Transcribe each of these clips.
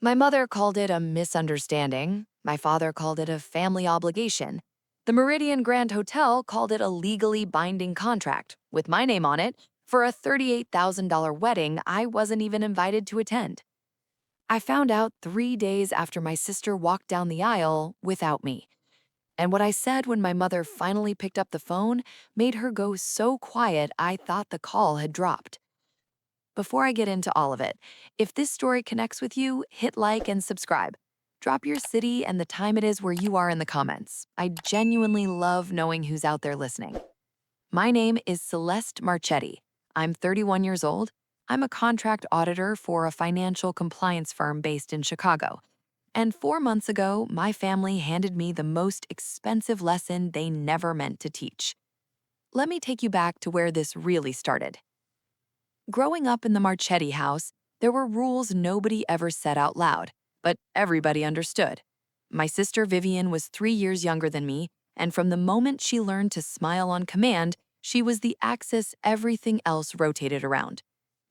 My mother called it a misunderstanding. My father called it a family obligation. The Meridian Grand Hotel called it a legally binding contract, with my name on it, for a $38,000 wedding I wasn't even invited to attend. I found out 3 days after my sister walked down the aisle without me. And what I said when my mother finally picked up the phone made her go so quiet I thought the call had dropped. Before I get into all of it, if this story connects with you, hit like and subscribe. Drop your city and the time it is where you are in the comments. I genuinely love knowing who's out there listening. My name is Celeste Marchetti. I'm 31 years old. I'm a contract auditor for a financial compliance firm based in Chicago. And 4 months ago, my family handed me the most expensive lesson they never meant to teach. Let me take you back to where this really started. Growing up in the Marchetti house, there were rules nobody ever said out loud, but everybody understood. My sister Vivian was 3 years younger than me, and from the moment she learned to smile on command, she was the axis everything else rotated around.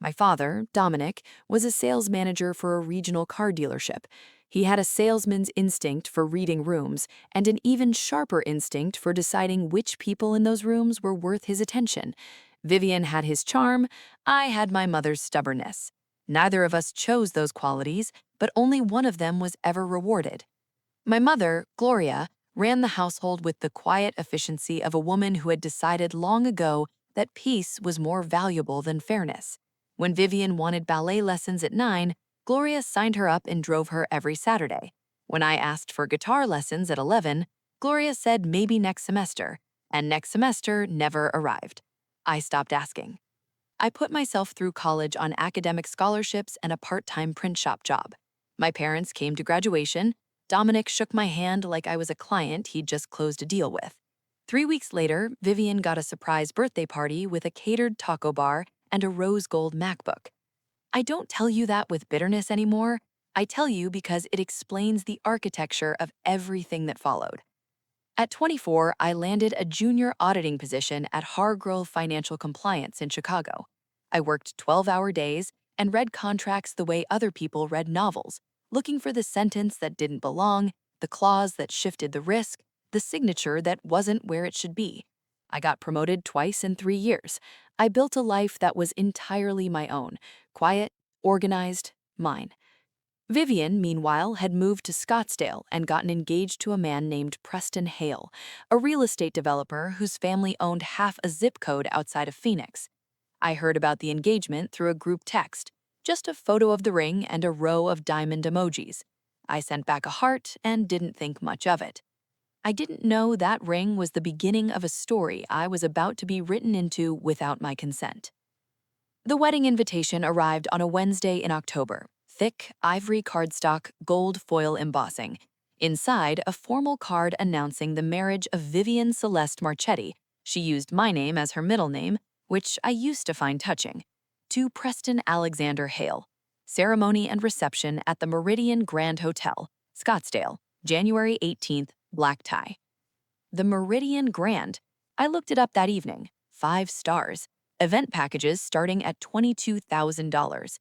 My father, Dominic, was a sales manager for a regional car dealership. He had a salesman's instinct for reading rooms and an even sharper instinct for deciding which people in those rooms were worth his attention. Vivian had his charm, I had my mother's stubbornness. Neither of us chose those qualities, but only one of them was ever rewarded. My mother, Gloria, ran the household with the quiet efficiency of a woman who had decided long ago that peace was more valuable than fairness. When Vivian wanted ballet lessons at 9, Gloria signed her up and drove her every Saturday. When I asked for guitar lessons at 11, Gloria said maybe next semester, and next semester never arrived. I stopped asking. I put myself through college on academic scholarships and a part-time print shop job. My parents came to graduation. Dominic shook my hand like I was a client he'd just closed a deal with. 3 weeks later, Vivian got a surprise birthday party with a catered taco bar and a rose gold MacBook. I don't tell you that with bitterness anymore. I tell you because it explains the architecture of everything that followed. At 24, I landed a junior auditing position at Hargrove Financial Compliance in Chicago. I worked 12-hour days and read contracts the way other people read novels, looking for the sentence that didn't belong, the clause that shifted the risk, the signature that wasn't where it should be. I got promoted twice in 3 years. I built a life that was entirely my own, quiet, organized, mine. Vivian, meanwhile, had moved to Scottsdale and gotten engaged to a man named Preston Hale, a real estate developer whose family owned half a zip code outside of Phoenix. I heard about the engagement through a group text, just a photo of the ring and a row of diamond emojis. I sent back a heart and didn't think much of it. I didn't know that ring was the beginning of a story I was about to be written into without my consent. The wedding invitation arrived on a Wednesday in October, thick, ivory cardstock, gold foil embossing. Inside, a formal card announcing the marriage of Vivian Celeste Marchetti, she used my name as her middle name, which I used to find touching, to Preston Alexander Hale. Ceremony and reception at the Meridian Grand Hotel, Scottsdale, January 18th, black tie. The Meridian Grand. I looked it up that evening. 5 stars. Event packages starting at $22,000.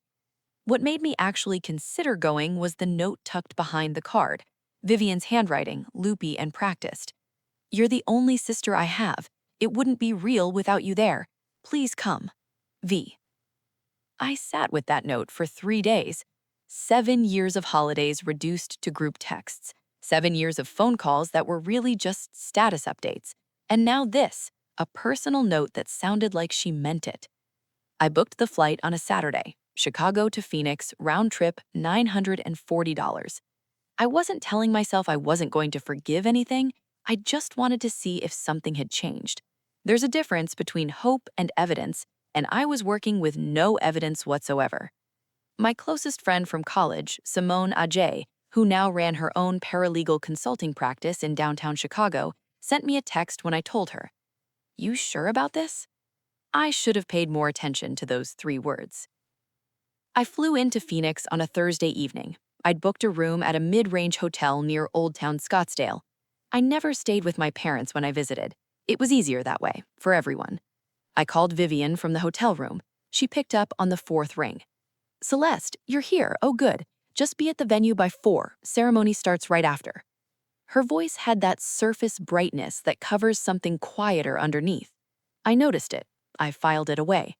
What made me actually consider going was the note tucked behind the card. Vivian's handwriting, loopy and practiced. You're the only sister I have. It wouldn't be real without you there. Please come. V. I sat with that note for 3 days. 7 years of holidays reduced to group texts. 7 years of phone calls that were really just status updates. And now this, a personal note that sounded like she meant it. I booked the flight on a Saturday, Chicago to Phoenix, round trip $940. I wasn't telling myself I wasn't going to forgive anything. I just wanted to see if something had changed. There's a difference between hope and evidence, and I was working with no evidence whatsoever. My closest friend from college, Simone Ajay, who now ran her own paralegal consulting practice in downtown Chicago, sent me a text when I told her, "You sure about this?" I should have paid more attention to those 3 words. I flew into Phoenix on a Thursday evening. I'd booked a room at a mid-range hotel near Old Town Scottsdale. I never stayed with my parents when I visited. It was easier that way, for everyone. I called Vivian from the hotel room. She picked up on the 4th ring. "Celeste, you're here. Oh, good. Just be at the venue by 4. Ceremony starts right after." Her voice had that surface brightness that covers something quieter underneath. I noticed it. I filed it away.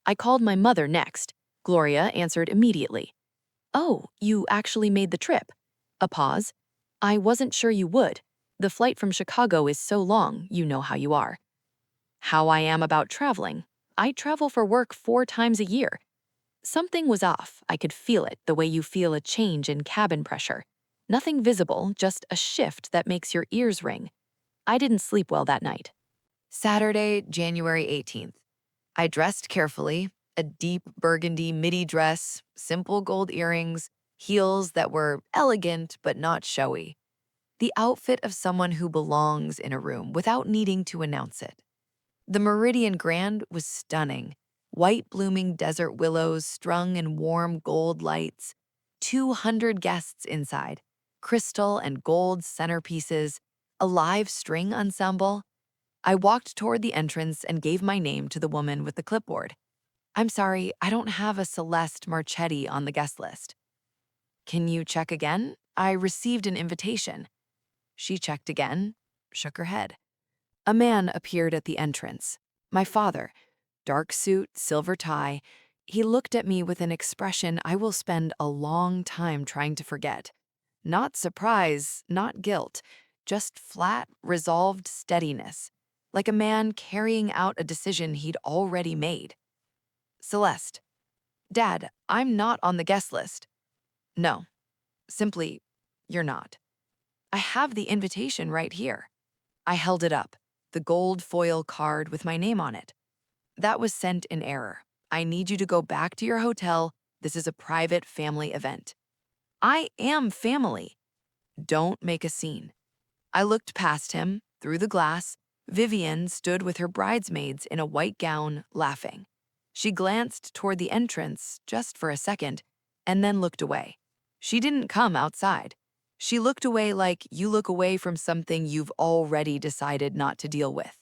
I called my mother next. Gloria answered immediately. "Oh, you actually made the trip." A pause. "I wasn't sure you would. The flight from Chicago is so long, you know how you are." How I am about traveling. I travel for work 4 times a year. Something was off. I could feel it, the way you feel a change in cabin pressure. Nothing visible, just a shift that makes your ears ring. I didn't sleep well that night. Saturday, January 18th. I dressed carefully, a deep burgundy midi dress, simple gold earrings, heels that were elegant but not showy. The outfit of someone who belongs in a room without needing to announce it. The Meridian Grand was stunning. White blooming desert willows strung in warm gold lights, 200 guests inside, crystal and gold centerpieces, a live string ensemble. I walked toward the entrance and gave my name to the woman with the clipboard. "I'm sorry, I don't have a Celeste Marchetti on the guest list." "Can you check again? I received an invitation." She checked again, shook her head. A man appeared at the entrance. My father, dark suit, silver tie. He looked at me with an expression I will spend a long time trying to forget. Not surprise, not guilt, just flat, resolved steadiness, like a man carrying out a decision he'd already made. "Celeste." "Dad, I'm not on the guest list." "No, simply, you're not." "I have the invitation right here." I held it up, the gold foil card with my name on it. "That was sent in error. I need you to go back to your hotel. This is a private family event." "I am family." "Don't make a scene." I looked past him, through the glass. Vivian stood with her bridesmaids in a white gown, laughing. She glanced toward the entrance just for a second, and then looked away. She didn't come outside. She looked away like you look away from something you've already decided not to deal with.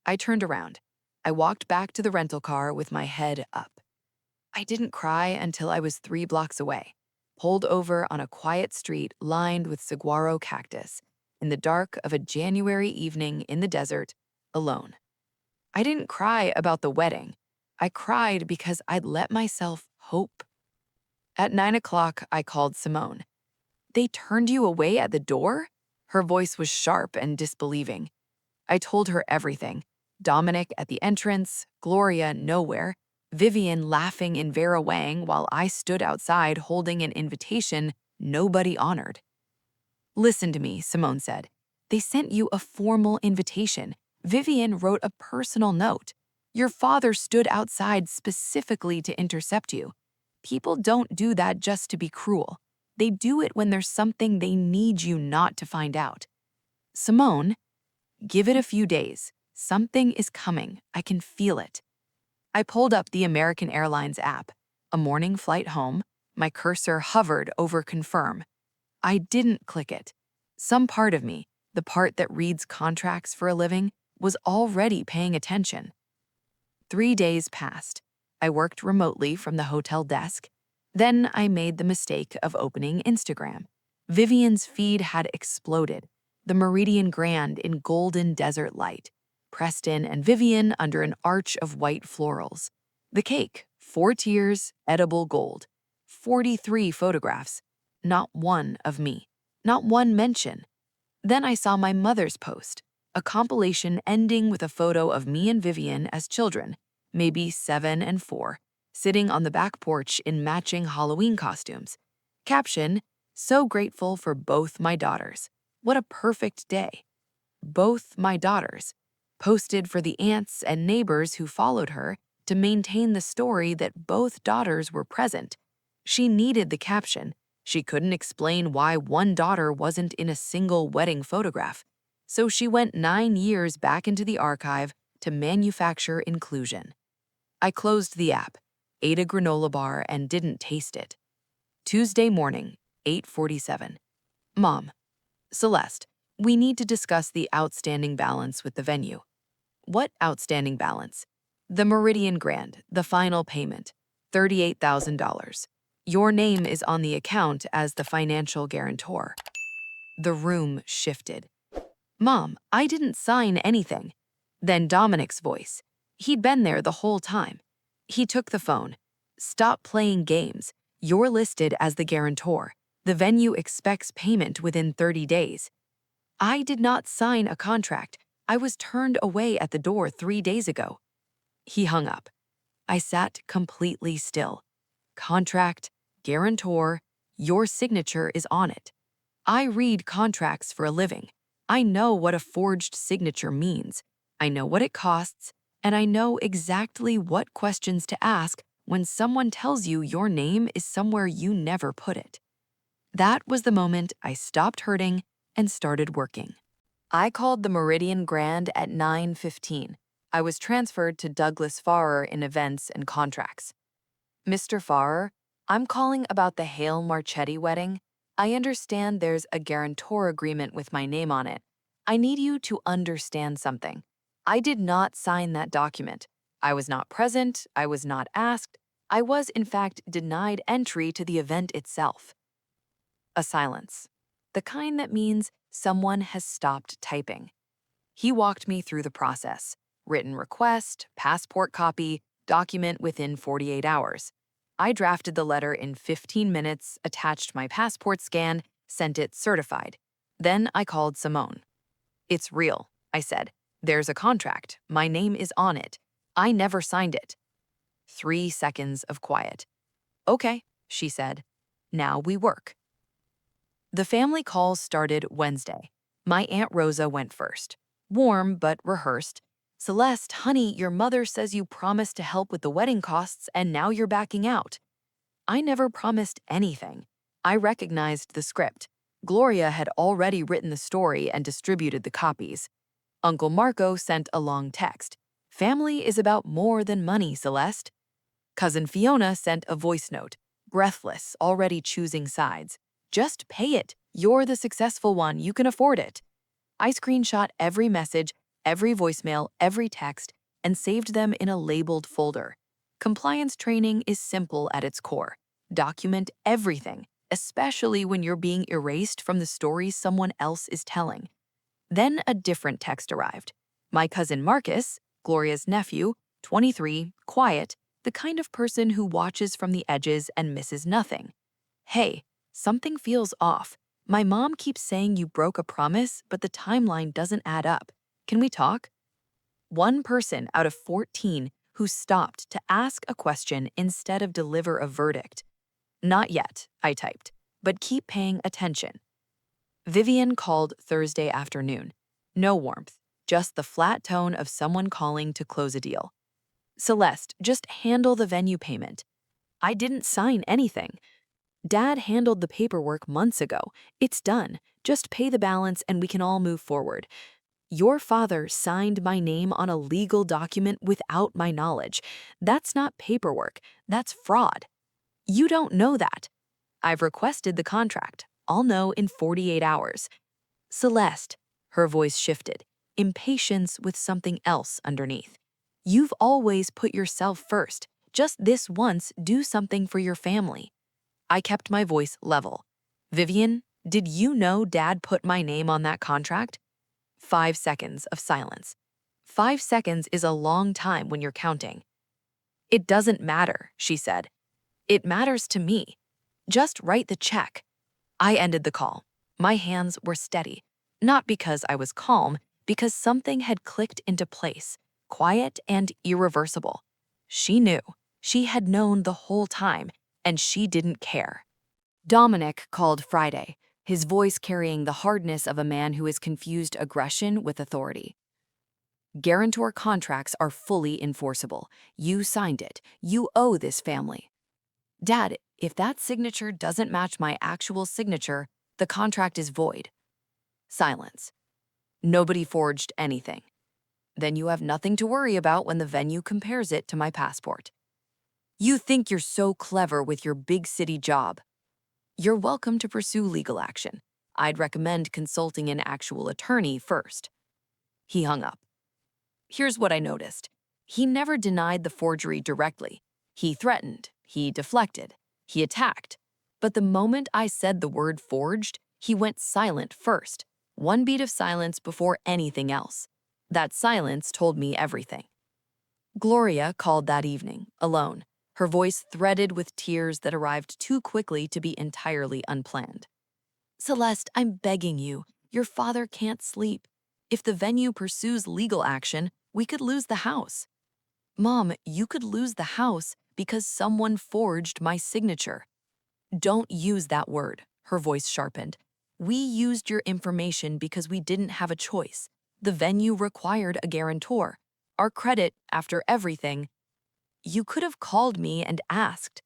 I turned around. I walked back to the rental car with my head up. I didn't cry until I was 3 blocks away, pulled over on a quiet street lined with saguaro cactus, in the dark of a January evening in the desert, alone. I didn't cry about the wedding. I cried because I'd let myself hope. At 9 o'clock, I called Simone. "They turned you away at the door?" Her voice was sharp and disbelieving. I told her everything. Dominic at the entrance, Gloria nowhere, Vivian laughing in Vera Wang while I stood outside holding an invitation nobody honored. "Listen to me," Simone said. "They sent you a formal invitation. Vivian wrote a personal note. Your father stood outside specifically to intercept you. People don't do that just to be cruel. They do it when there's something they need you not to find out. Simone, give it a few days. Something is coming. I can feel it." I pulled up the American Airlines app. A morning flight home. My cursor hovered over confirm. I didn't click it. Some part of me, the part that reads contracts for a living, was already paying attention. 3 days passed. I worked remotely from the hotel desk. Then I made the mistake of opening Instagram. Vivian's feed had exploded. The Meridian Grand in golden desert light. Preston and Vivian under an arch of white florals. The cake, 4 tiers, edible gold. 43 photographs. Not one of me. Not one mention. Then I saw my mother's post, a compilation ending with a photo of me and Vivian as children, maybe 7 and 4, sitting on the back porch in matching Halloween costumes. Caption, "So grateful for both my daughters. What a perfect day." Both my daughters. Posted for the aunts and neighbors who followed her to maintain the story that both daughters were present. She needed the caption. She couldn't explain why one daughter wasn't in a single wedding photograph. So she went 9 years back into the archive to manufacture inclusion. I closed the app, ate a granola bar, and didn't taste it. Tuesday morning, 8:47. Mom, Celeste, we need to discuss the outstanding balance with the venue. What outstanding balance? The Meridian Grand, the final payment, $38,000. Your name is on the account as the financial guarantor. The room shifted. Mom, I didn't sign anything. Then Dominic's voice. He'd been there the whole time. He took the phone. Stop playing games. You're listed as the guarantor. The venue expects payment within 30 days. I did not sign a contract. I was turned away at the door 3 days ago. He hung up. I sat completely still. Contract, guarantor, your signature is on it. I read contracts for a living. I know what a forged signature means. I know what it costs, and I know exactly what questions to ask when someone tells you your name is somewhere you never put it. That was the moment I stopped hurting and started working. I called the Meridian Grand at 9:15. I was transferred to Douglas Farrer in events and contracts. Mr. Farrer, I'm calling about the Hale Marchetti wedding. I understand there's a guarantor agreement with my name on it. I need you to understand something. I did not sign that document. I was not present. I was not asked. I was, in fact, denied entry to the event itself. A silence. The kind that means someone has stopped typing. He walked me through the process. Written request, passport copy, document within 48 hours. I drafted the letter in 15 minutes, attached my passport scan, sent it certified. Then I called Simone. It's real, I said. There's a contract. My name is on it. I never signed it. 3 seconds of quiet. Okay, she said. Now we work. The family calls started Wednesday. My Aunt Rosa went first. Warm but rehearsed. Celeste, honey, your mother says you promised to help with the wedding costs and now you're backing out. I never promised anything. I recognized the script. Gloria had already written the story and distributed the copies. Uncle Marco sent a long text. Family is about more than money, Celeste. Cousin Fiona sent a voice note, breathless, already choosing sides. Just pay it. You're the successful one. You can afford it. I screenshot every message, every voicemail, every text, and saved them in a labeled folder. Compliance training is simple at its core. Document everything, especially when you're being erased from the stories someone else is telling. Then a different text arrived. My cousin Marcus, Gloria's nephew, 23, quiet, the kind of person who watches from the edges and misses nothing. Hey, something feels off. My mom keeps saying you broke a promise, but the timeline doesn't add up. Can we talk? One person out of 14 who stopped to ask a question instead of deliver a verdict. Not yet, I typed, but keep paying attention. Vivian called Thursday afternoon. No warmth, just the flat tone of someone calling to close a deal. Celeste, just handle the venue payment. I didn't sign anything. Dad handled the paperwork months ago. It's done. Just pay the balance and we can all move forward. Your father signed my name on a legal document without my knowledge. That's not paperwork. That's fraud. You don't know that. I've requested the contract. I'll know in 48 hours. Celeste, her voice shifted, impatience with something else underneath. You've always put yourself first. Just this once, do something for your family. I kept my voice level. Vivian, did you know Dad put my name on that contract? 5 seconds of silence. 5 seconds is a long time when you're counting. It doesn't matter, she said. It matters to me. Just write the check. I ended the call. My hands were steady. Not because I was calm, because something had clicked into place, quiet and irreversible. She knew. She had known the whole time, and she didn't care. Dominic called Friday, his voice carrying the hardness of a man who has confused aggression with authority. Guarantor contracts are fully enforceable. You signed it. You owe this family. Dad, if that signature doesn't match my actual signature, the contract is void. Silence. Nobody forged anything. Then you have nothing to worry about when the venue compares it to my passport. You think you're so clever with your big city job. You're welcome to pursue legal action. I'd recommend consulting an actual attorney first. He hung up. Here's what I noticed. He never denied the forgery directly. He threatened. He deflected. He attacked. But the moment I said the word forged, he went silent first. One beat of silence before anything else. That silence told me everything. Gloria called that evening, alone, her voice threaded with tears that arrived too quickly to be entirely unplanned. Celeste, I'm begging you. Your father can't sleep. If the venue pursues legal action, we could lose the house. Mom, you could lose the house because someone forged my signature. Don't use that word, her voice sharpened. We used your information because we didn't have a choice. The venue required a guarantor. Our credit, after everything. You could have called me and asked.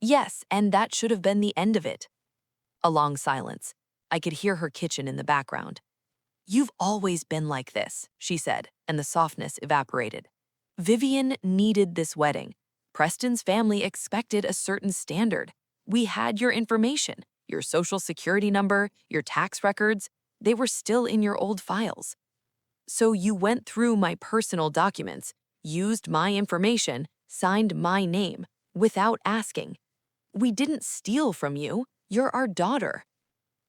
Yes, and that should have been the end of it. A long silence. I could hear her kitchen in the background. You've always been like this, she said, and the softness evaporated. Vivian needed this wedding. Preston's family expected a certain standard. We had your information, your social security number, your tax records. They were still in your old files. So you went through my personal documents, used my information, signed my name, without asking. We didn't steal from you. You're our daughter.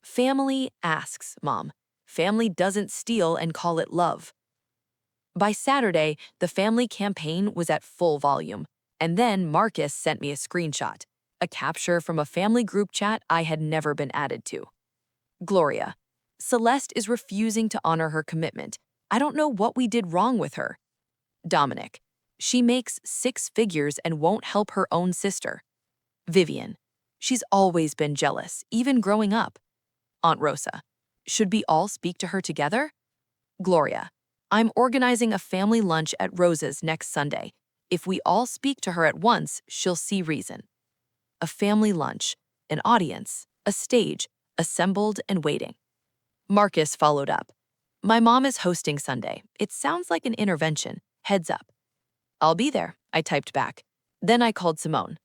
Family asks, Mom. Family doesn't steal and call it love. By Saturday, the family campaign was at full volume, and then Marcus sent me a screenshot, a capture from a family group chat I had never been added to. Gloria, Celeste is refusing to honor her commitment. I don't know what we did wrong with her. Dominic, she makes 6 figures and won't help her own sister. Vivian, she's always been jealous, even growing up. Aunt Rosa, should we all speak to her together? Gloria, I'm organizing a family lunch at Rosa's next Sunday. If we all speak to her at once, she'll see reason. A family lunch, an audience, a stage, assembled and waiting. Marcus followed up. My mom is hosting Sunday. It sounds like an intervention. Heads up. I'll be there, I typed back. Then I called Simone.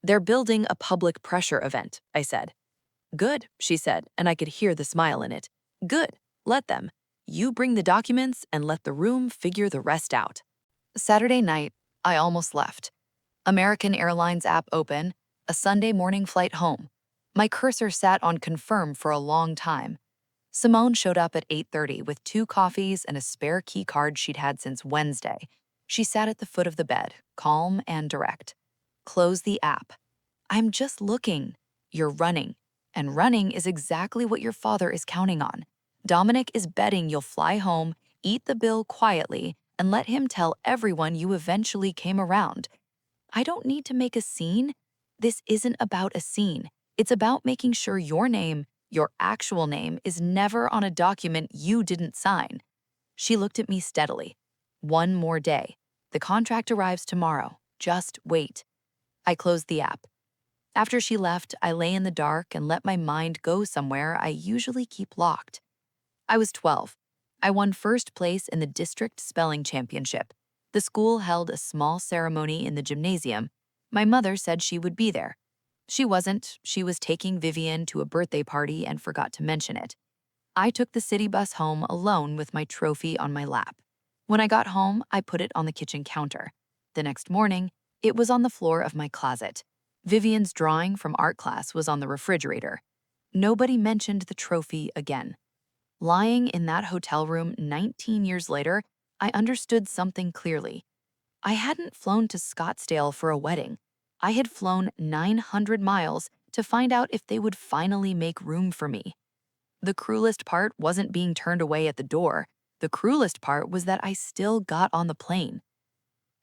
They're building a public pressure event, I said. Good, she said, and I could hear the smile in it. Good, let them. You bring the documents and let the room figure the rest out. Saturday night, I almost left. American Airlines app open, a Sunday morning flight home. My cursor sat on confirm for a long time. Simone showed up at 8:30 with 2 coffees and a spare key card she'd had since Wednesday. She sat at the foot of the bed, calm and direct. Close the app. I'm just looking. You're running. And running is exactly what your father is counting on. Dominic is betting you'll fly home, eat the bill quietly, and let him tell everyone you eventually came around. I don't need to make a scene. This isn't about a scene. It's about making sure your name, your actual name, is never on a document you didn't sign. She looked at me steadily. One more day. The contract arrives tomorrow. Just wait. I closed the app. After she left, I lay in the dark and let my mind go somewhere I usually keep locked. I was 12. I won first place in the district spelling championship. The school held a small ceremony in the gymnasium. My mother said she would be there. She wasn't. She was taking Vivian to a birthday party and forgot to mention it. I took the city bus home alone with my trophy on my lap. When I got home, I put it on the kitchen counter. The next morning, it was on the floor of my closet. Vivian's drawing from art class was on the refrigerator. Nobody mentioned the trophy again. Lying in that hotel room 19 years later, I understood something clearly. I hadn't flown to Scottsdale for a wedding. I had flown 900 miles to find out if they would finally make room for me. The cruelest part wasn't being turned away at the door. The cruelest part was that I still got on the plane.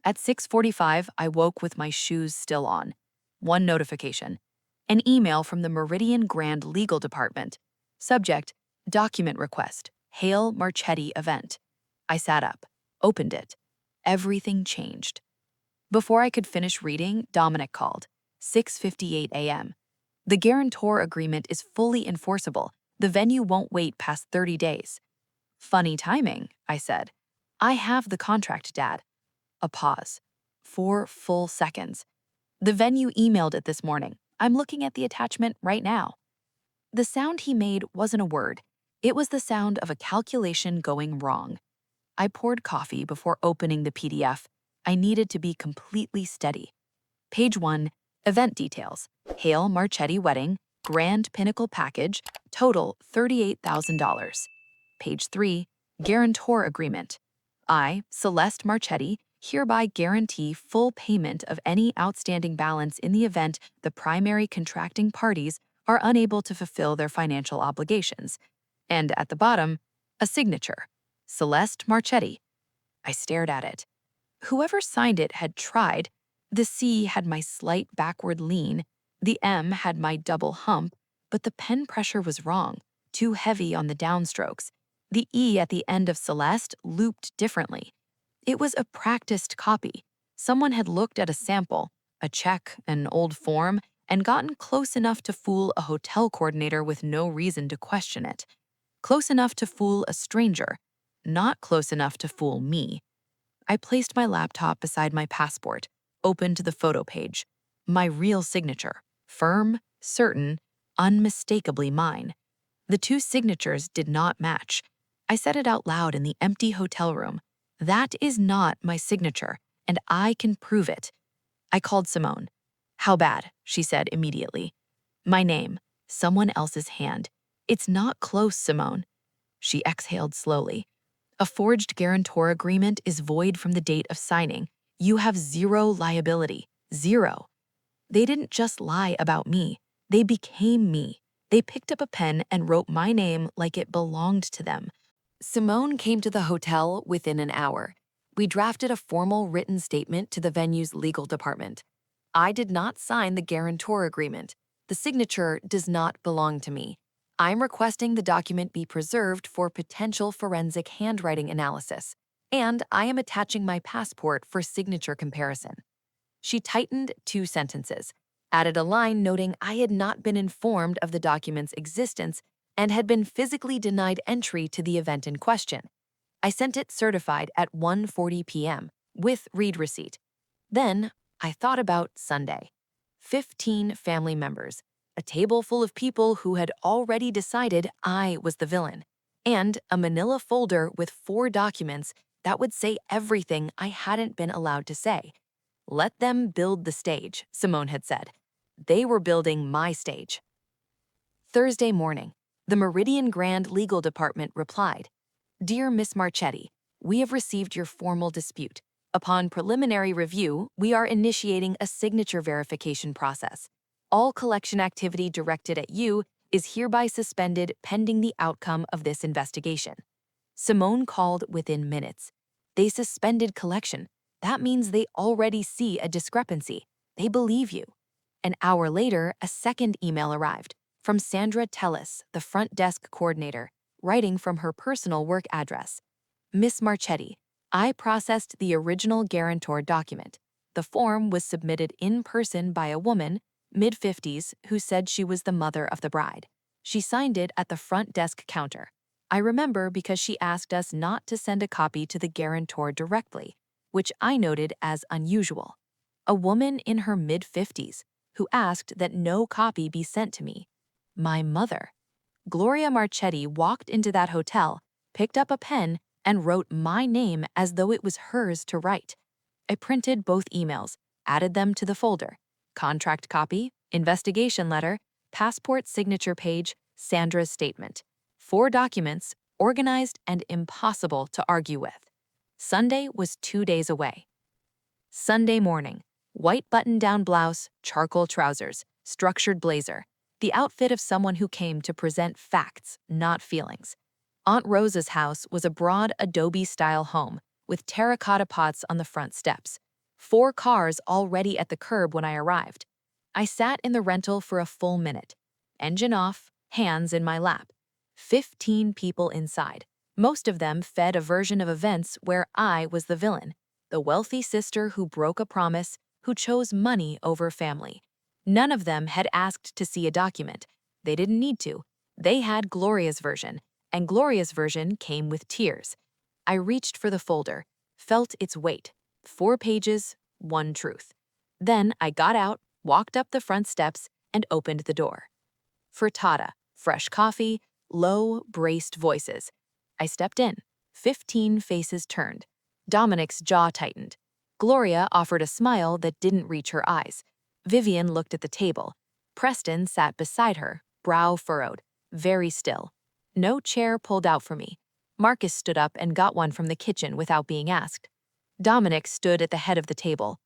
At 6:45, I woke with my shoes still on. One notification. An email from the Meridian Grand Legal Department. Subject, document request, Hale Marchetti event. I sat up, opened it. Everything changed. Before I could finish reading, Dominic called. 6:58 a.m. The guarantor agreement is fully enforceable. The venue won't wait past 30 days. Funny timing, I said. I have the contract, Dad. A pause. 4 full seconds. The venue emailed it this morning. I'm looking at the attachment right now. The sound he made wasn't a word. It was the sound of a calculation going wrong. I poured coffee before opening the PDF. I needed to be completely steady. Page 1, Event details: Hale Marchetti wedding, grand pinnacle package, total $38,000. Page 3, guarantor agreement. I, Celeste Marchetti, hereby guarantee full payment of any outstanding balance in the event the primary contracting parties are unable to fulfill their financial obligations. And at the bottom, a signature: Celeste Marchetti. I stared at it. Whoever signed it had tried. The C had my slight backward lean, the M had my double hump, but the pen pressure was wrong, too heavy on the downstrokes. The E at the end of Celeste looped differently. It was a practiced copy. Someone had looked at a sample, a check, an old form, and gotten close enough to fool a hotel coordinator with no reason to question it. Close enough to fool a stranger, not close enough to fool me. I placed my laptop beside my passport, opened the photo page. My real signature, firm, certain, unmistakably mine. The two signatures did not match. I said it out loud in the empty hotel room. That is not my signature, and I can prove it. I called Simone. How bad? She said immediately. My name, someone else's hand. It's not close, Simone. She exhaled slowly. A forged guarantor agreement is void from the date of signing. You have zero liability. Zero. They didn't just lie about me. They became me. They picked up a pen and wrote my name like it belonged to them. Simone came to the hotel within an hour. We drafted a formal written statement to the venue's legal department. I did not sign the guarantor agreement. The signature does not belong to me. I'm requesting the document be preserved for potential forensic handwriting analysis, and I am attaching my passport for signature comparison. She tightened 2 sentences, added a line noting I had not been informed of the document's existence and had been physically denied entry to the event in question. I sent it certified at 1:40 p.m. with read receipt. Then I thought about Sunday. 15 family members, a table full of people who had already decided I was the villain, and a manila folder with 4 documents that would say everything I hadn't been allowed to say. Let them build the stage, Simone had said. They were building my stage. Thursday morning, the Meridian Grand Legal Department replied, Dear Miss Marchetti, we have received your formal dispute. Upon preliminary review, we are initiating a signature verification process. All collection activity directed at you is hereby suspended pending the outcome of this investigation. Simone called within minutes. They suspended collection. That means they already see a discrepancy. They believe you. An hour later, a second email arrived from Sandra Tellis, the front desk coordinator, writing from her personal work address. Miss Marchetti, I processed the original guarantor document. The form was submitted in person by a woman, mid-50s, who said she was the mother of the bride. She signed it at the front desk counter. I remember because she asked us not to send a copy to the guarantor directly, which I noted as unusual. A woman in her mid-50s who asked that no copy be sent to me. My mother. Gloria Marchetti walked into that hotel, picked up a pen, and wrote my name as though it was hers to write. I printed both emails, added them to the folder. Contract copy, investigation letter, passport signature page, Sandra's statement. 4 documents, organized and impossible to argue with. Sunday was 2 days away. Sunday morning, white button-down blouse, charcoal trousers, structured blazer, the outfit of someone who came to present facts, not feelings. Aunt Rosa's house was a broad adobe-style home with terracotta pots on the front steps. 4 cars already at the curb when I arrived. I sat in the rental for a full minute. Engine off, hands in my lap. 15 people inside. Most of them fed a version of events where I was the villain, the wealthy sister who broke a promise, who chose money over family. None of them had asked to see a document. They didn't need to. They had Gloria's version, and Gloria's version came with tears. I reached for the folder, felt its weight. 4 pages, 1 truth. Then I got out, walked up the front steps, and opened the door. Frittata, fresh coffee, low, braced voices. I stepped in. 15 faces turned. Dominic's jaw tightened. Gloria offered a smile that didn't reach her eyes. Vivian looked at the table. Preston sat beside her, brow furrowed, very still. No chair pulled out for me. Marcus stood up and got one from the kitchen without being asked. Dominic stood at the head of the table.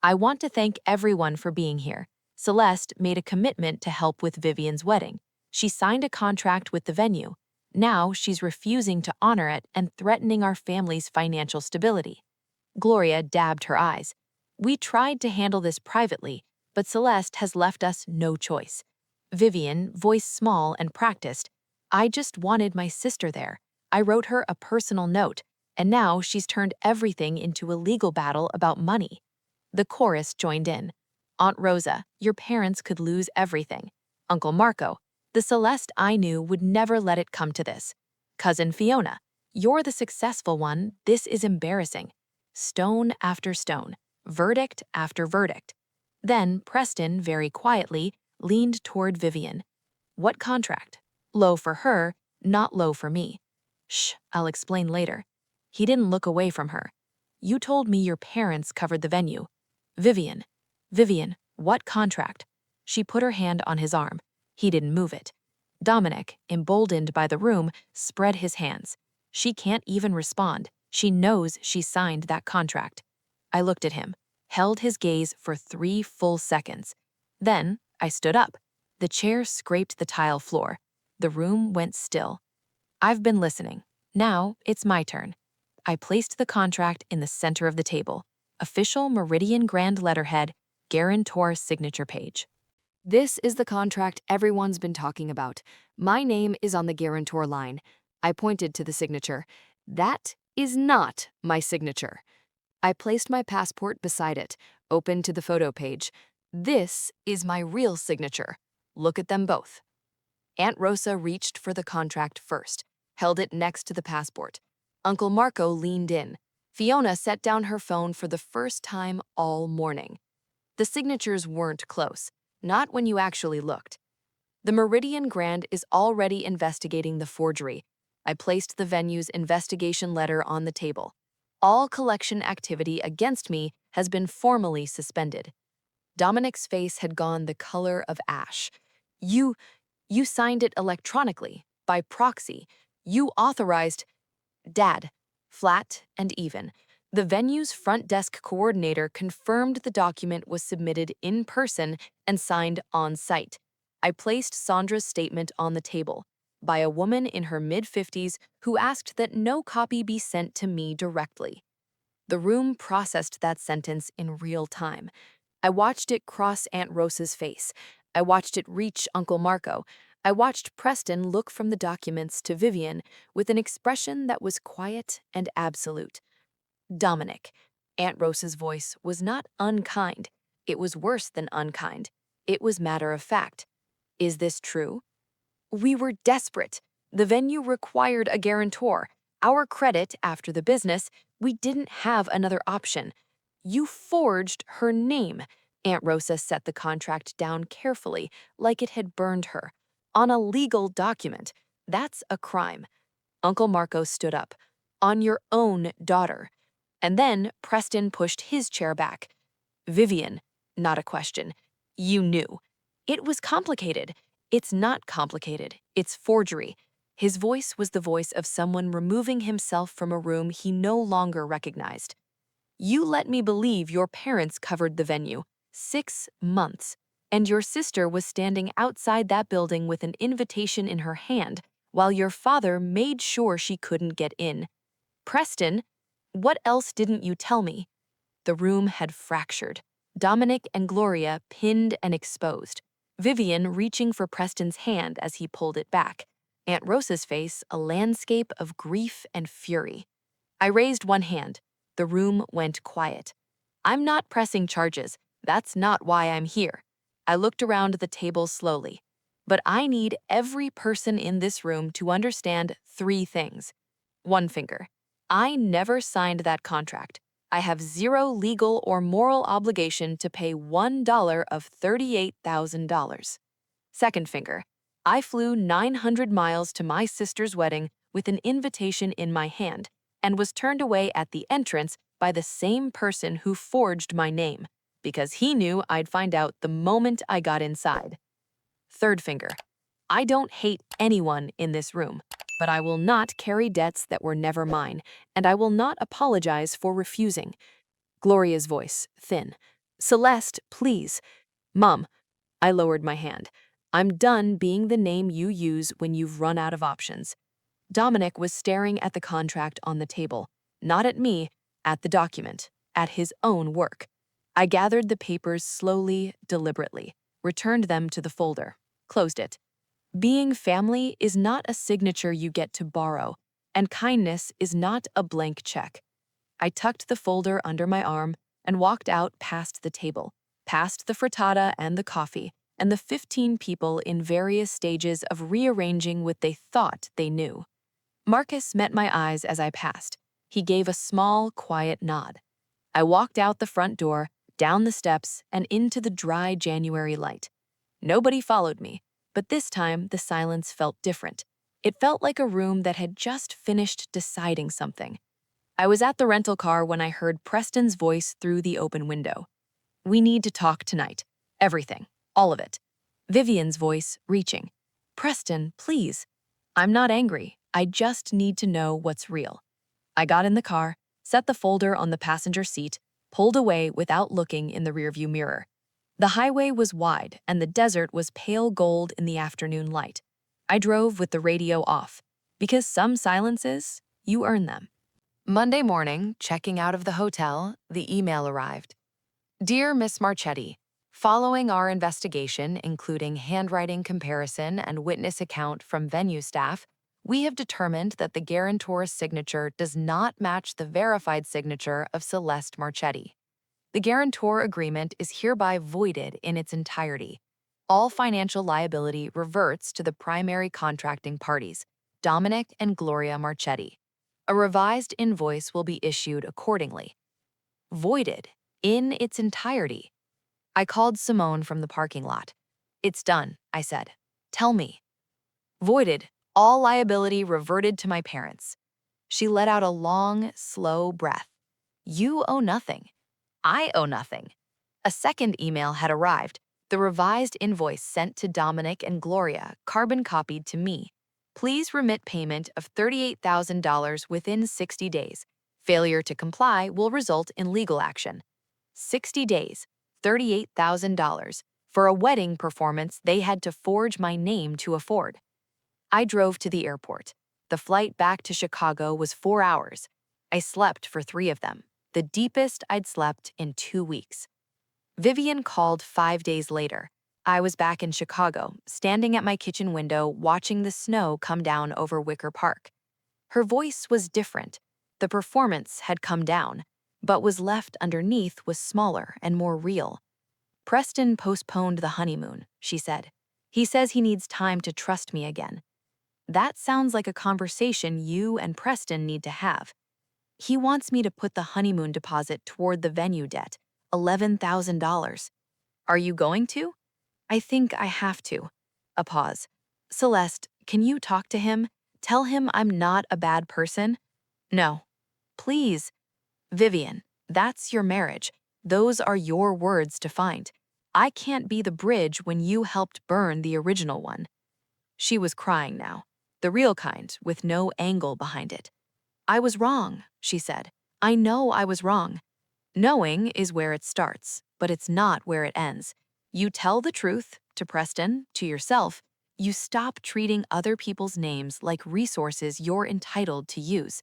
I want to thank everyone for being here. Celeste made a commitment to help with Vivian's wedding. She signed a contract with the venue. Now she's refusing to honor it and threatening our family's financial stability. Gloria dabbed her eyes. We tried to handle this privately, but Celeste has left us no choice. Vivian, voice small and practiced, I just wanted my sister there. I wrote her a personal note, and now she's turned everything into a legal battle about money. The chorus joined in. Aunt Rosa, your parents could lose everything. Uncle Marco, the Celeste I knew would never let it come to this. Cousin Fiona, you're the successful one, this is embarrassing. Stone after stone, verdict after verdict. Then Preston, very quietly, leaned toward Vivian. What contract? Low for her, not low for me. Shh, I'll explain later. He didn't look away from her. You told me your parents covered the venue. Vivian. Vivian, what contract? She put her hand on his arm. He didn't move it. Dominic, emboldened by the room, spread his hands. She can't even respond. She knows she signed that contract. I looked at him, held his gaze for 3 full seconds. Then I stood up. The chair scraped the tile floor. The room went still. I've been listening. Now it's my turn. I placed the contract in the center of the table. Official Meridian Grand letterhead, guarantor signature page. This is the contract everyone's been talking about. My name is on the guarantor line. I pointed to the signature. That is not my signature. I placed my passport beside it, opened to the photo page. This is my real signature. Look at them both. Aunt Rosa reached for the contract first, held it next to the passport. Uncle Marco leaned in. Fiona set down her phone for the first time all morning. The signatures weren't close, not when you actually looked. The Meridian Grand is already investigating the forgery. I placed the venue's investigation letter on the table. All collection activity against me has been formally suspended. Dominic's face had gone the color of ash. You signed it electronically, by proxy. You authorized... Dad, flat and even. The venue's front desk coordinator confirmed the document was submitted in person and signed on site. I placed Sandra's statement on the table, by a woman in her mid-50s who asked that no copy be sent to me directly. The room processed that sentence in real time. I watched it cross Aunt Rosa's face. I watched it reach Uncle Marco. I watched Preston look from the documents to Vivian with an expression that was quiet and absolute. Dominic. Aunt Rosa's voice was not unkind. It was worse than unkind. It was matter of fact. Is this true? We were desperate. The venue required a guarantor. Our credit after the business, we didn't have another option. You forged her name. Aunt Rosa set the contract down carefully, like it had burned her. On a legal document. That's a crime. Uncle Marco stood up. On your own daughter. And then Preston pushed his chair back. Vivian, not a question. You knew. It was complicated. It's not complicated. It's forgery. His voice was the voice of someone removing himself from a room he no longer recognized. You let me believe your parents covered the venue. 6 months. And your sister was standing outside that building with an invitation in her hand, while your father made sure she couldn't get in. Preston, what else didn't you tell me? The room had fractured. Dominic and Gloria pinned and exposed. Vivian reaching for Preston's hand as he pulled it back. Aunt Rosa's face a landscape of grief and fury. I raised one hand. The room went quiet. I'm not pressing charges. That's not why I'm here. I looked around the table slowly. But I need every person in this room to understand 3 things. One finger. I never signed that contract. I have 0 legal or moral obligation to pay $1 of $38,000. Second finger. I flew 900 miles to my sister's wedding with an invitation in my hand and was turned away at the entrance by the same person who forged my name. because he knew I'd find out the moment I got inside. Third finger. I don't hate anyone in this room, but I will not carry debts that were never mine, and I will not apologize for refusing. Gloria's voice, thin. Celeste, please. Mom, I lowered my hand. I'm done being the name you use when you've run out of options. Dominic was staring at the contract on the table, not at me, at the document, at his own work. I gathered the papers slowly, deliberately, returned them to the folder, closed it. Being family is not a signature you get to borrow, and kindness is not a blank check. I tucked the folder under my arm and walked out past the table, past the frittata and the coffee, and the 15 people in various stages of rearranging what they thought they knew. Marcus met my eyes as I passed. He gave a small, quiet nod. I walked out the front door, down the steps, and into the dry January light. Nobody followed me, but this time the silence felt different. It felt like a room that had just finished deciding something. I was at the rental car when I heard Preston's voice through the open window. We need to talk tonight. Everything. All of it. Vivian's voice, reaching. Preston, please. I'm not angry. I just need to know what's real. I got in the car, set the folder on the passenger seat, pulled away without looking in the rearview mirror. The highway was wide, and the desert was pale gold in the afternoon light. I drove with the radio off, because some silences, you earn them. Monday morning, checking out of the hotel, the email arrived. Dear Miss Marchetti, following our investigation, including handwriting comparison and witness account from venue staff, we have determined that the guarantor's signature does not match the verified signature of Celeste Marchetti. The guarantor agreement is hereby voided in its entirety. All financial liability reverts to the primary contracting parties, Dominic and Gloria Marchetti. A revised invoice will be issued accordingly. Voided in its entirety. I called Simone from the parking lot. It's done, I said. Tell me. Voided, all liability reverted to my parents. She let out a long, slow breath. You owe nothing. I owe nothing. A second email had arrived, the revised invoice sent to Dominic and Gloria, carbon copied to me. Please remit payment of $38,000 within 60 days. Failure to comply will result in legal action. 60 days, $38,000, for a wedding performance they had to forge my name to afford. I drove to the airport. The flight back to Chicago was 4 hours. I slept for 3 of them, the deepest I'd slept in 2 weeks. Vivian called 5 days later. I was back in Chicago, standing at my kitchen window watching the snow come down over Wicker Park. Her voice was different. The performance had come down, but was left underneath was smaller and more real. Preston postponed the honeymoon, she said. He says he needs time to trust me again. That sounds like a conversation you and Preston need to have. He wants me to put the honeymoon deposit toward the venue debt, $11,000. Are you going to? I think I have to. A pause. Celeste, can you talk to him? Tell him I'm not a bad person? No. Please. Vivian, that's your marriage. Those are your words to find. I can't be the bridge when you helped burn the original one. She was crying now, the real kind, with no angle behind it. I was wrong, she said. I know I was wrong. Knowing is where it starts, but it's not where it ends. You tell the truth to Preston, to yourself. You stop treating other people's names like resources you're entitled to use.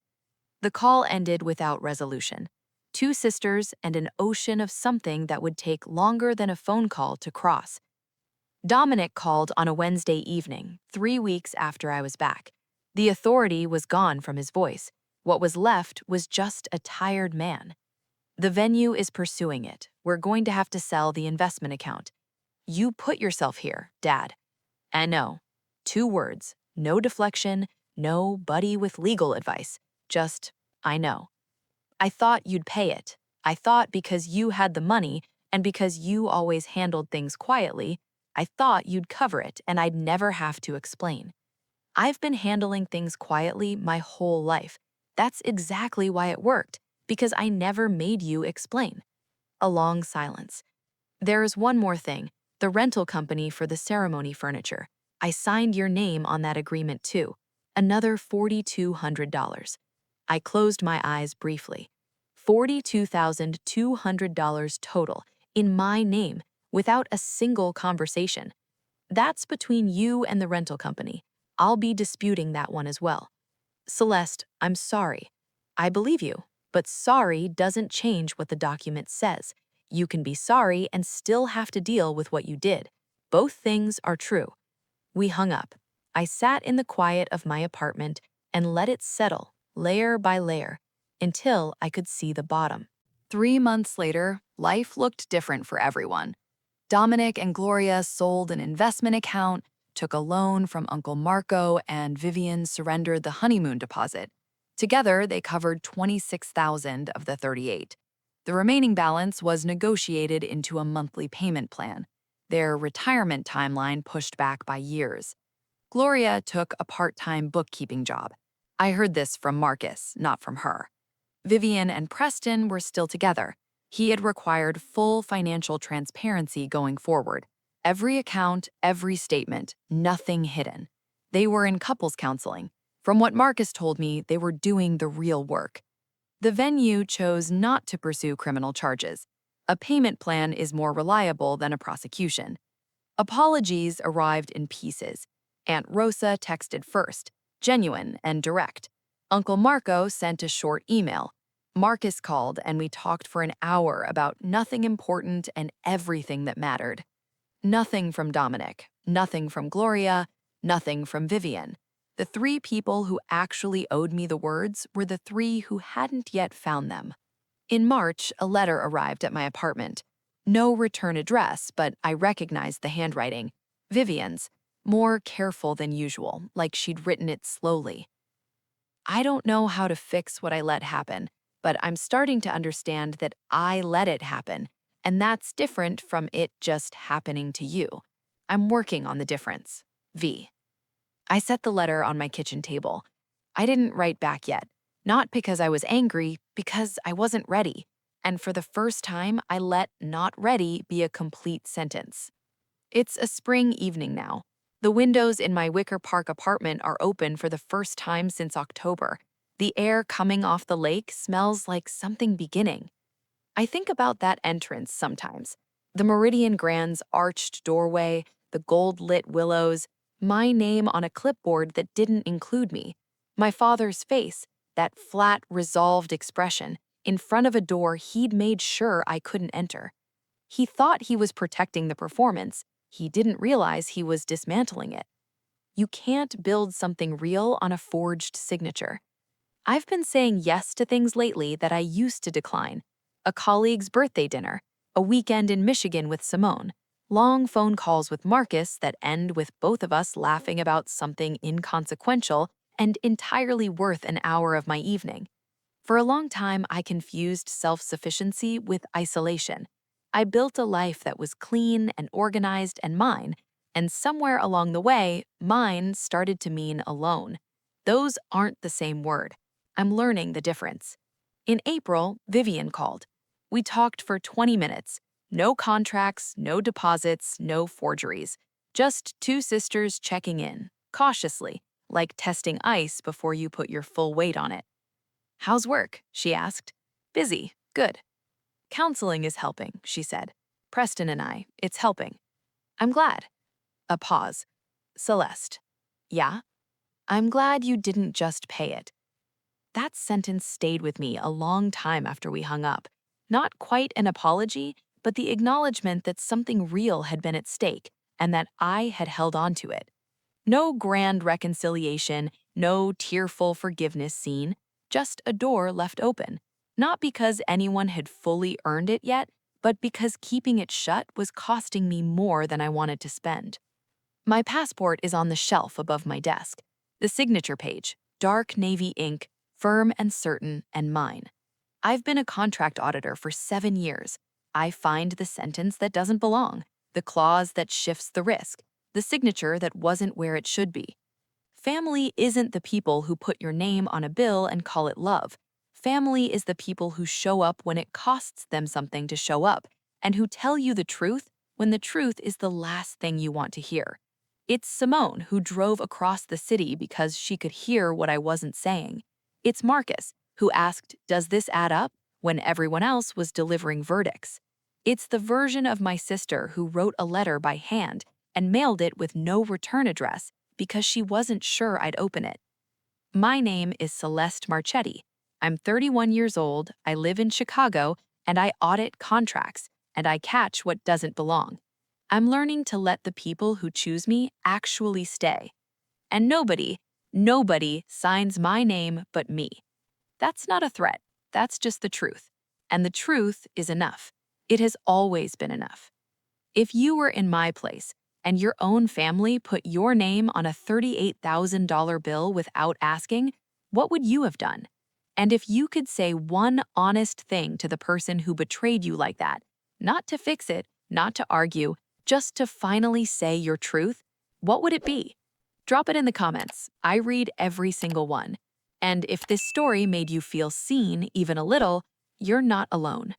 The call ended without resolution. 2 sisters and an ocean of something that would take longer than a phone call to cross. Dominic called on a Wednesday evening, 3 weeks after I was back. The authority was gone from his voice. What was left was just a tired man. The venue is pursuing it. We're going to have to sell the investment account. You put yourself here, Dad. And no. 2 words. No deflection, no buddy with legal advice. Just, I know. I thought you'd pay it. I thought because you had the money and because you always handled things quietly, I thought you'd cover it and I'd never have to explain. I've been handling things quietly my whole life. That's exactly why it worked, because I never made you explain. A long silence. There's one more thing. The rental company for the ceremony furniture. I signed your name on that agreement too. Another $4,200. I closed my eyes briefly. $42,200 total, in my name, without a single conversation. That's between you and the rental company. I'll be disputing that one as well. Celeste, I'm sorry. I believe you, but sorry doesn't change what the document says. You can be sorry and still have to deal with what you did. Both things are true. We hung up. I sat in the quiet of my apartment and let it settle, layer by layer, until I could see the bottom. 3 months later, life looked different for everyone. Dominic and Gloria sold an investment account, took a loan from Uncle Marco, and Vivian surrendered the honeymoon deposit. Together, they covered 26,000 of the 38. The remaining balance was negotiated into a monthly payment plan. Their retirement timeline pushed back by years. Gloria took a part-time bookkeeping job. I heard this from Marcus, not from her. Vivian and Preston were still together. He had required full financial transparency going forward. Every account, every statement, nothing hidden. They were in couples counseling. From what Marcus told me, they were doing the real work. The venue chose not to pursue criminal charges. A payment plan is more reliable than a prosecution. Apologies arrived in pieces. Aunt Rosa texted first, genuine and direct. Uncle Marco sent a short email. Marcus called and we talked for an hour about nothing important and everything that mattered. Nothing from Dominic, nothing from Gloria, nothing from Vivian. The three people who actually owed me the words were the three who hadn't yet found them. In March, a letter arrived at my apartment. No return address, but I recognized the handwriting. Vivian's, more careful than usual, like she'd written it slowly. I don't know how to fix what I let happen, but I'm starting to understand that I let it happen, and that's different from it just happening to you. I'm working on the difference. V. I set the letter on my kitchen table. I didn't write back yet, not because I was angry, because I wasn't ready. And for the first time, I let "not ready" be a complete sentence. It's a spring evening now. The windows in my Wicker Park apartment are open for the first time since October. The air coming off the lake smells like something beginning. I think about that entrance sometimes. The Meridian Grand's arched doorway, the gold-lit willows, my name on a clipboard that didn't include me, my father's face, that flat, resolved expression, in front of a door he'd made sure I couldn't enter. He thought he was protecting the performance. He didn't realize he was dismantling it. You can't build something real on a forged signature. I've been saying yes to things lately that I used to decline. A colleague's birthday dinner, a weekend in Michigan with Simone, long phone calls with Marcus that end with both of us laughing about something inconsequential and entirely worth an hour of my evening. For a long time, I confused self-sufficiency with isolation. I built a life that was clean and organized and mine, and somewhere along the way, mine started to mean alone. Those aren't the same word. I'm learning the difference. In April, Vivian called. We talked for 20 minutes. No contracts, no deposits, no forgeries. Just two sisters checking in, cautiously, like testing ice before you put your full weight on it. "How's work?" she asked. "Busy. Good." "Counseling is helping," she said. "Preston and I, it's helping." "I'm glad." A pause. "Celeste." "Yeah?" "I'm glad you didn't just pay it." That sentence stayed with me a long time after we hung up. Not quite an apology, but the acknowledgement that something real had been at stake and that I had held on to it. No grand reconciliation, no tearful forgiveness scene, just a door left open. Not because anyone had fully earned it yet, but because keeping it shut was costing me more than I wanted to spend. My passport is on the shelf above my desk. The signature page, dark navy ink, firm and certain, and mine. I've been a contract auditor for 7 years. I find the sentence that doesn't belong, the clause that shifts the risk, the signature that wasn't where it should be. Family isn't the people who put your name on a bill and call it love. Family is the people who show up when it costs them something to show up, and who tell you the truth when the truth is the last thing you want to hear. It's Simone, who drove across the city because she could hear what I wasn't saying. It's Marcus, who asked, "Does this add up?" when everyone else was delivering verdicts. It's the version of my sister who wrote a letter by hand and mailed it with no return address because she wasn't sure I'd open it. My name is Celeste Marchetti. I'm 31 years old, I live in Chicago, and I audit contracts, and I catch what doesn't belong. I'm learning to let the people who choose me actually stay. And nobody signs my name but me. That's not a threat, that's just the truth. And the truth is enough. It has always been enough. If you were in my place and your own family put your name on a $38,000 bill without asking, what would you have done? And if you could say one honest thing to the person who betrayed you like that, not to fix it, not to argue, just to finally say your truth, what would it be? Drop it in the comments. I read every single one. And if this story made you feel seen even a little, you're not alone.